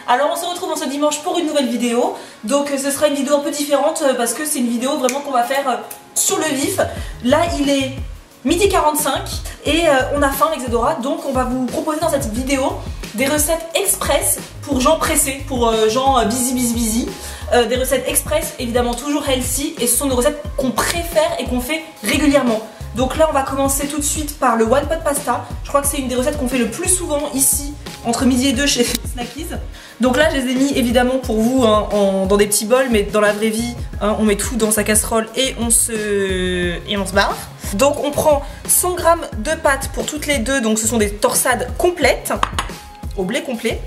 Alors on se retrouve dans ce dimanche pour une nouvelle vidéo. Donc ce sera une vidéo un peu différente parce que c'est une vidéo vraiment qu'on va faire sur le vif. Là il est 12h45 et on a faim avec Zedora. Donc on va vous proposer dans cette vidéo des recettes express pour gens pressés, pour gens busy. Des recettes express, évidemment toujours healthy, et ce sont des recettes qu'on préfère et qu'on fait régulièrement. Donc là on va commencer tout de suite par le one pot pasta. Je crois que c'est une des recettes qu'on fait le plus souvent ici entre midi et 2 chez Snackies. Donc là je les ai mis évidemment pour vous hein, dans des petits bols, mais dans la vraie vie hein, on met tout dans sa casserole et on se barre. Donc on prend 100 g de pâtes pour toutes les deux, donc ce sont des torsades complètes au blé complet.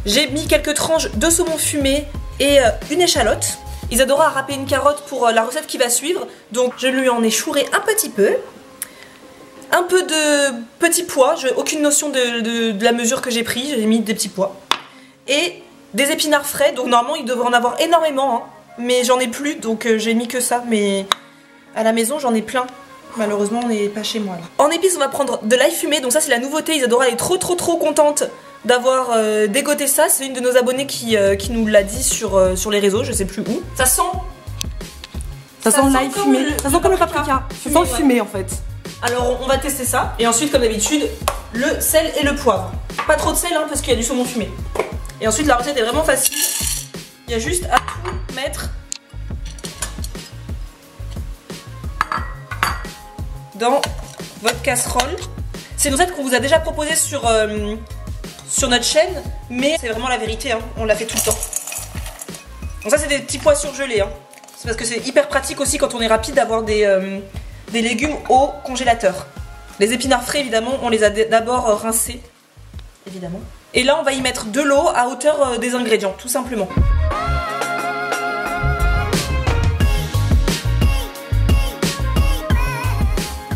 J'ai mis quelques tranches de saumon fumé et une échalote. Isadora a râpé une carotte pour la recette qui va suivre, donc je lui en ai chouré un petit peu. Un peu de petits pois, j'ai aucune notion de la mesure que j'ai pris, j'ai mis des petits pois. Et des épinards frais, donc normalement il devrait en avoir énormément, hein, mais j'en ai plus, donc j'ai mis que ça, mais à la maison j'en ai plein. Malheureusement on n'est pas chez moi là. En épices on va prendre de l'ail fumé, donc ça c'est la nouveauté, Isadora elle est trop contente d'avoir dégoté ça. C'est une de nos abonnées qui nous l'a dit sur les réseaux, je sais plus où. Ça sent l'ail fumé, ça sent comme le paprika, ça sent le fumé en fait. Alors on va tester ça, et ensuite comme d'habitude le sel et le poivre. Pas trop de sel hein, parce qu'il y a du saumon fumé. Et ensuite la recette est vraiment facile, il y a juste à tout mettre dans votre casserole. C'est une recette qu'on vous a déjà proposée sur notre chaîne, mais c'est vraiment la vérité, hein, on l'a fait tout le temps. Donc ça c'est des petits pois surgelés, hein. C'est parce que c'est hyper pratique aussi quand on est rapide d'avoir des légumes au congélateur. Les épinards frais évidemment, on les a d'abord rincés, évidemment. Et là on va y mettre de l'eau à hauteur des ingrédients, tout simplement.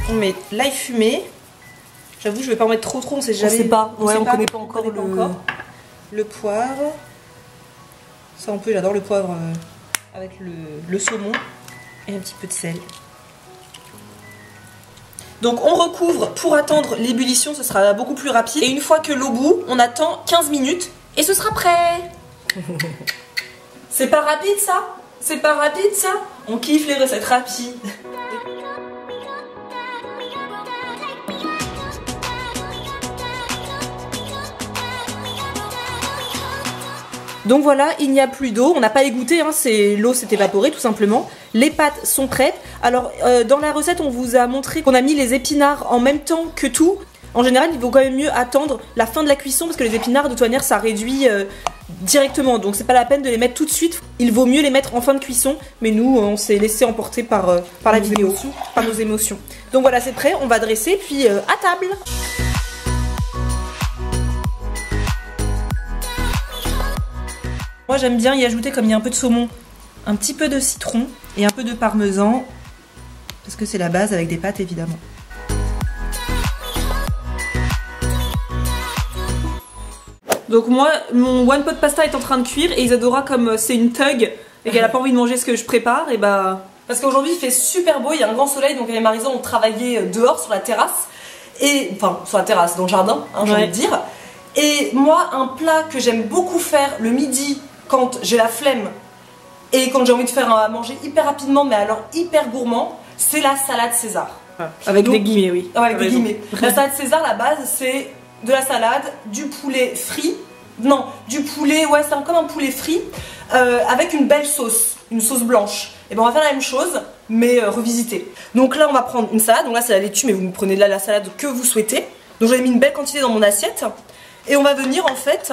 On met l'ail fumé. J'avoue, je vais pas en mettre trop, on sait jamais. On sait pas, on connaît pas encore le poivre. Ça on peut, j'adore le poivre avec le saumon. Et un petit peu de sel. Donc on recouvre pour attendre l'ébullition, ce sera beaucoup plus rapide. Et une fois que l'eau bout, on attend 15 minutes et ce sera prêt. C'est pas rapide ça? C'est pas rapide ça? On kiffe les recettes rapides. Donc voilà, il n'y a plus d'eau, on n'a pas égoutté, hein, l'eau s'est évaporée tout simplement. Les pâtes sont prêtes. Alors dans la recette on vous a montré qu'on a mis les épinards en même temps que tout. En général il vaut quand même mieux attendre la fin de la cuisson parce que les épinards de toute manière ça réduit directement. Donc c'est pas la peine de les mettre tout de suite, il vaut mieux les mettre en fin de cuisson. Mais nous on s'est laissé emporter par la vidéo, par nos émotions. Donc voilà c'est prêt, on va dresser puis à table. Moi j'aime bien y ajouter, comme il y a un peu de saumon, un petit peu de citron et un peu de parmesan, parce que c'est la base avec des pâtes évidemment. Donc moi, mon one pot pasta est en train de cuire et Isadora, comme c'est une thug et qu'elle a pas envie de manger ce que je prépare, et bah... Parce qu'aujourd'hui il fait super beau, il y a un grand soleil, donc elle et Marisa ont travaillé dehors sur la terrasse, et enfin sur la terrasse, dans le jardin, hein, j'ai envie de dire. Et moi, un plat que j'aime beaucoup faire le midi, quand j'ai la flemme et quand j'ai envie de faire à manger hyper rapidement, mais alors hyper gourmand, c'est la salade César. Avec des guillemets, oui. Ouais, avec des guillemets. La salade César, la base, c'est de la salade, du poulet frit. Non, du poulet, ouais, c'est comme un poulet frit, avec une belle sauce, une sauce blanche. Et ben on va faire la même chose, mais revisiter. Donc là, on va prendre une salade. Donc là, c'est la laitue, mais vous me prenez là la salade que vous souhaitez. Donc j'ai mis une belle quantité dans mon assiette. Et on va venir en fait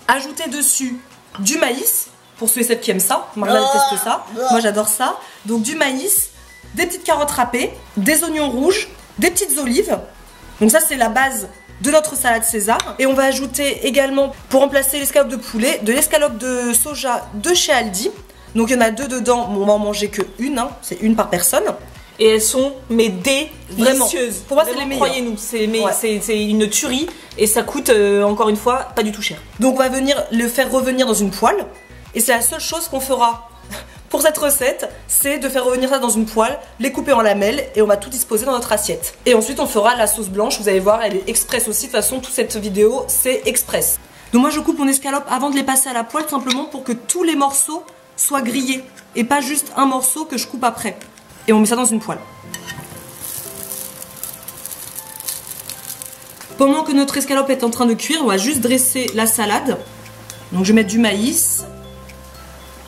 ajouter dessus du maïs, pour ceux et celles qui aiment ça. Marla déteste ça, moi j'adore ça. Donc du maïs, des petites carottes râpées, des oignons rouges, des petites olives. Donc ça c'est la base de notre salade César. Et on va ajouter également, pour remplacer l'escalope de poulet, de l'escalope de soja de chez Aldi. Donc il y en a deux dedans, bon, on va en manger que une, hein. C'est une par personne. Et elles sont mais délicieuses. Pour moi c'est les meilleures. Croyez-nous, c'est une tuerie et ça coûte encore une fois pas du tout cher. Donc on va venir le faire revenir dans une poêle. Et c'est la seule chose qu'on fera pour cette recette, c'est de faire revenir ça dans une poêle, les couper en lamelles et on va tout disposer dans notre assiette. Et ensuite on fera la sauce blanche, vous allez voir elle est express aussi, de toute façon toute cette vidéo c'est express. Donc moi je coupe mon escalope avant de les passer à la poêle, tout simplement pour que tous les morceaux soient grillés et pas juste un morceau que je coupe après. Et on met ça dans une poêle. Pendant que notre escalope est en train de cuire, on va juste dresser la salade. Donc je vais mettre du maïs.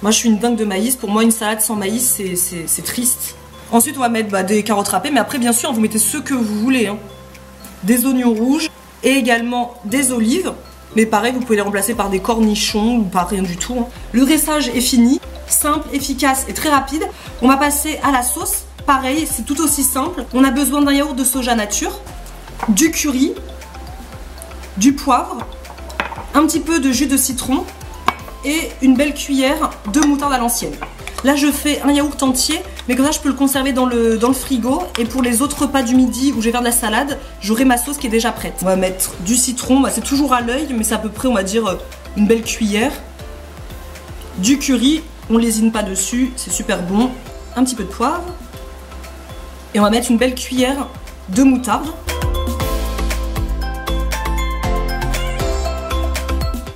Moi je suis une dingue de maïs, pour moi une salade sans maïs c'est triste. Ensuite on va mettre des carottes râpées, mais après bien sûr vous mettez ce que vous voulez. Hein. Des oignons rouges et également des olives. Mais pareil, vous pouvez les remplacer par des cornichons ou par rien du tout. Hein. Le dressage est fini, simple, efficace et très rapide. On va passer à la sauce. Pareil, c'est tout aussi simple. On a besoin d'un yaourt de soja nature, du curry, du poivre, un petit peu de jus de citron et une belle cuillère de moutarde à l'ancienne. Là je fais un yaourt entier, mais comme ça je peux le conserver dans le frigo. Et pour les autres repas du midi où je vais faire de la salade, j'aurai ma sauce qui est déjà prête. On va mettre du citron, c'est toujours à l'œil, mais c'est à peu près, on va dire, une belle cuillère. Du curry, on lésine pas dessus, c'est super bon. Un petit peu de poivre. Et on va mettre une belle cuillère de moutarde.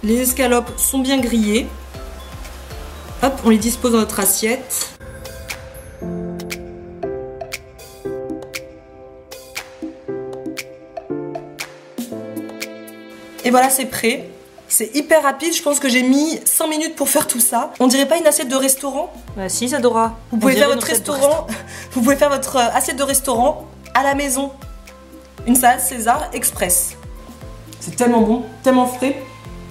Les escalopes sont bien grillées. Hop, on les dispose dans notre assiette. Et voilà, c'est prêt. C'est hyper rapide, je pense que j'ai mis 5 minutes pour faire tout ça. On dirait pas une assiette de restaurant? Bah si, ça Dora. Vous pouvez faire votre restaurant, vous pouvez faire votre assiette de restaurant à la maison. Une salade César express. C'est tellement bon, tellement frais.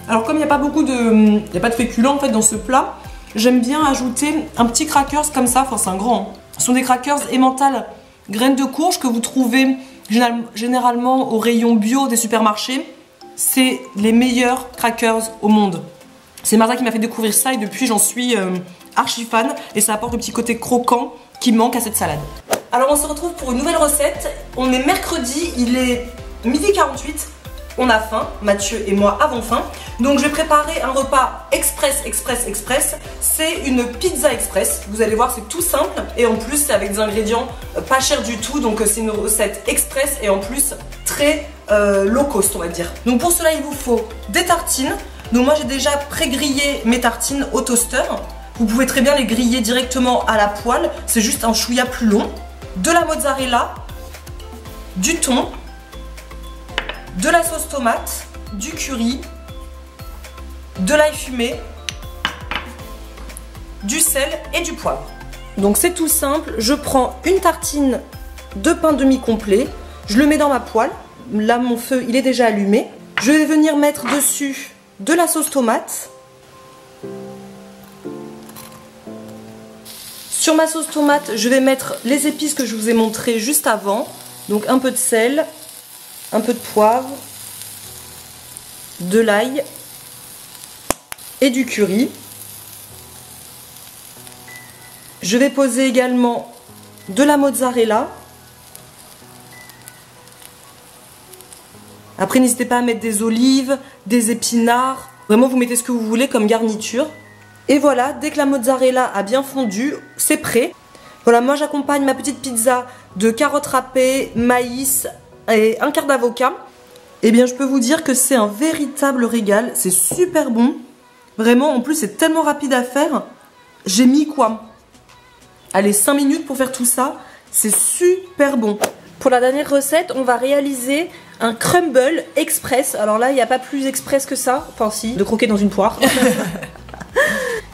Alors comme il n'y a pas beaucoup de... Il n'y a pas de féculents en fait dans ce plat, j'aime bien ajouter un petit crackers comme ça, enfin c'est un grand. Hein. Ce sont des crackers Emmental graines de courge que vous trouvez généralement au rayon bio des supermarchés. C'est les meilleurs crackers au monde. C'est Martha qui m'a fait découvrir ça et depuis j'en suis archi fan. Et ça apporte le petit côté croquant qui manque à cette salade. Alors on se retrouve pour une nouvelle recette. On est mercredi, il est 12h48. On a faim, Mathieu et moi avons faim. Donc je vais préparer un repas express. C'est une pizza express. Vous allez voir, c'est tout simple. Et en plus, c'est avec des ingrédients pas chers du tout. Donc c'est une recette express et en plus très low cost, on va dire. Donc pour cela, il vous faut des tartines. Donc moi, j'ai déjà pré-grillé mes tartines au toaster. Vous pouvez très bien les griller directement à la poêle. C'est juste un chouïa plus long. De la mozzarella, du thon, de la sauce tomate, du curry, de l'ail fumé, du sel et du poivre. Donc c'est tout simple, je prends une tartine de pain demi-complet, je le mets dans ma poêle, là mon feu il est déjà allumé. Je vais venir mettre dessus de la sauce tomate. Sur ma sauce tomate, je vais mettre les épices que je vous ai montrées juste avant. Donc un peu de sel, un peu de poivre, de l'ail et du curry. Je vais poser également de la mozzarella. Après, n'hésitez pas à mettre des olives, des épinards. Vraiment, vous mettez ce que vous voulez comme garniture. Et voilà, dès que la mozzarella a bien fondu, c'est prêt. Voilà, moi j'accompagne ma petite pizza de carottes râpées, maïs et un quart d'avocat. Et bien je peux vous dire que c'est un véritable régal, c'est super bon. Vraiment, en plus c'est tellement rapide à faire. J'ai mis quoi? Allez, 5 minutes pour faire tout ça, c'est super bon. Pour la dernière recette, on va réaliser un crumble express. Alors là, il n'y a pas plus express que ça, enfin si, de croquer dans une poire.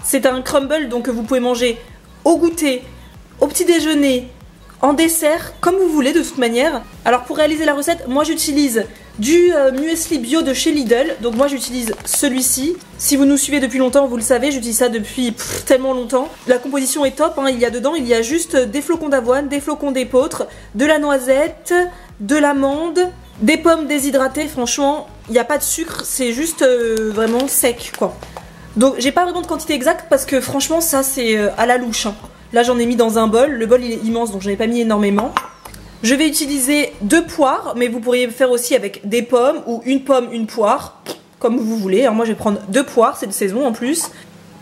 C'est un crumble donc que vous pouvez manger au goûter, au petit déjeuner, en dessert, comme vous voulez de toute manière. Alors pour réaliser la recette, moi j'utilise du muesli bio de chez Lidl. Donc moi j'utilise celui-ci. Si vous nous suivez depuis longtemps, vous le savez, j'utilise ça depuis tellement longtemps. La composition est top, hein. Il y a dedans, il y a juste des flocons d'avoine, des flocons d'épeautre, de la noisette, de l'amande, des pommes déshydratées. Franchement, il n'y a pas de sucre, c'est juste vraiment sec quoi. Donc j'ai pas vraiment de quantité exacte parce que franchement ça c'est à la louche. Hein. Là j'en ai mis dans un bol, le bol il est immense donc j'en ai pas mis énormément. Je vais utiliser 2 poires, mais vous pourriez faire aussi avec des pommes ou une pomme, une poire, comme vous voulez. Alors moi je vais prendre 2 poires, c'est de saison en plus.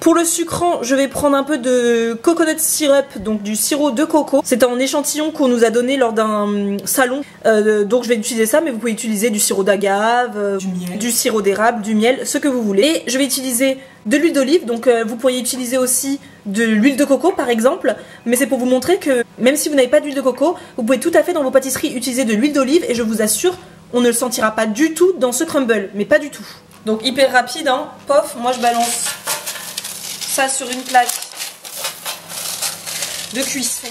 Pour le sucrant, je vais prendre un peu de coconut syrup, donc du sirop de coco. C'est un échantillon qu'on nous a donné lors d'un salon, donc je vais utiliser ça, mais vous pouvez utiliser du sirop d'agave, du sirop d'érable, du miel, ce que vous voulez. Et je vais utiliser de l'huile d'olive, donc vous pourriez utiliser aussi de l'huile de coco par exemple, mais c'est pour vous montrer que même si vous n'avez pas d'huile de coco, vous pouvez tout à fait dans vos pâtisseries utiliser de l'huile d'olive et je vous assure, on ne le sentira pas du tout dans ce crumble, mais pas du tout. Donc hyper rapide, hein, pof, moi je balance ça sur une plaque de cuisson.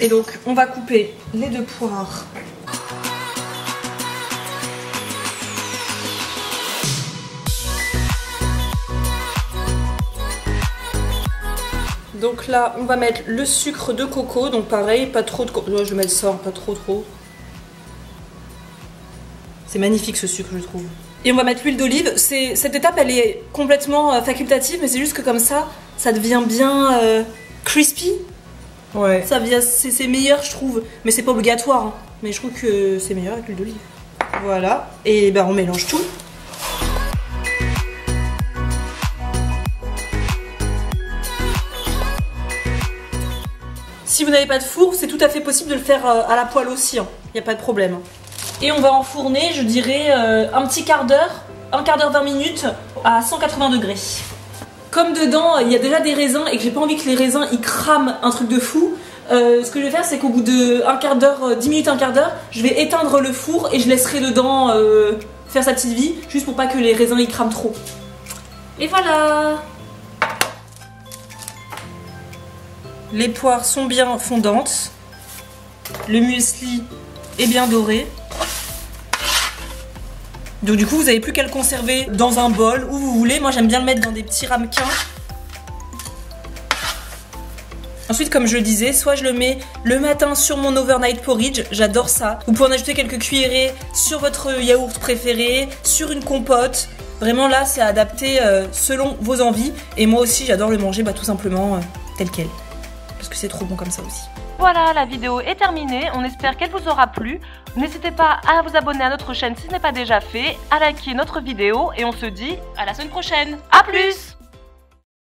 Et donc on va couper les 2 poires. Donc là on va mettre le sucre de coco, donc pareil, pas trop de coco. Je vais mettre ça, pas trop. C'est magnifique ce sucre je trouve. Et on va mettre l'huile d'olive. Cette étape elle est complètement facultative, mais c'est juste que comme ça devient bien crispy. Ouais. C'est meilleur je trouve, mais c'est pas obligatoire. Hein. Mais je trouve que c'est meilleur avec l'huile d'olive. Voilà, et ben on mélange tout. Si vous n'avez pas de four, c'est tout à fait possible de le faire à la poêle aussi, il n'y a pas de problème. Et on va enfourner, je dirais, un petit quart d'heure, 20 minutes à 180 degrés. Comme dedans, il y a déjà des raisins et que j'ai pas envie que les raisins ils crament un truc de fou, ce que je vais faire, c'est qu'au bout de 10 minutes, un quart d'heure, je vais éteindre le four et je laisserai dedans faire sa petite vie, juste pour pas que les raisins ils crament trop. Et voilà! Les poires sont bien fondantes, le muesli est bien doré. Donc du coup vous n'avez plus qu'à le conserver dans un bol où vous voulez. Moi j'aime bien le mettre dans des petits ramequins. Ensuite comme je le disais, soit je le mets le matin sur mon overnight porridge, j'adore ça. Vous pouvez en ajouter quelques cuillerées sur votre yaourt préféré, sur une compote. Vraiment là c'est adapté selon vos envies. Et moi aussi j'adore le manger tout simplement tel quel. Parce que c'est trop bon comme ça aussi. Voilà, la vidéo est terminée, on espère qu'elle vous aura plu. N'hésitez pas à vous abonner à notre chaîne si ce n'est pas déjà fait, à liker notre vidéo et on se dit à la semaine prochaine. A plus!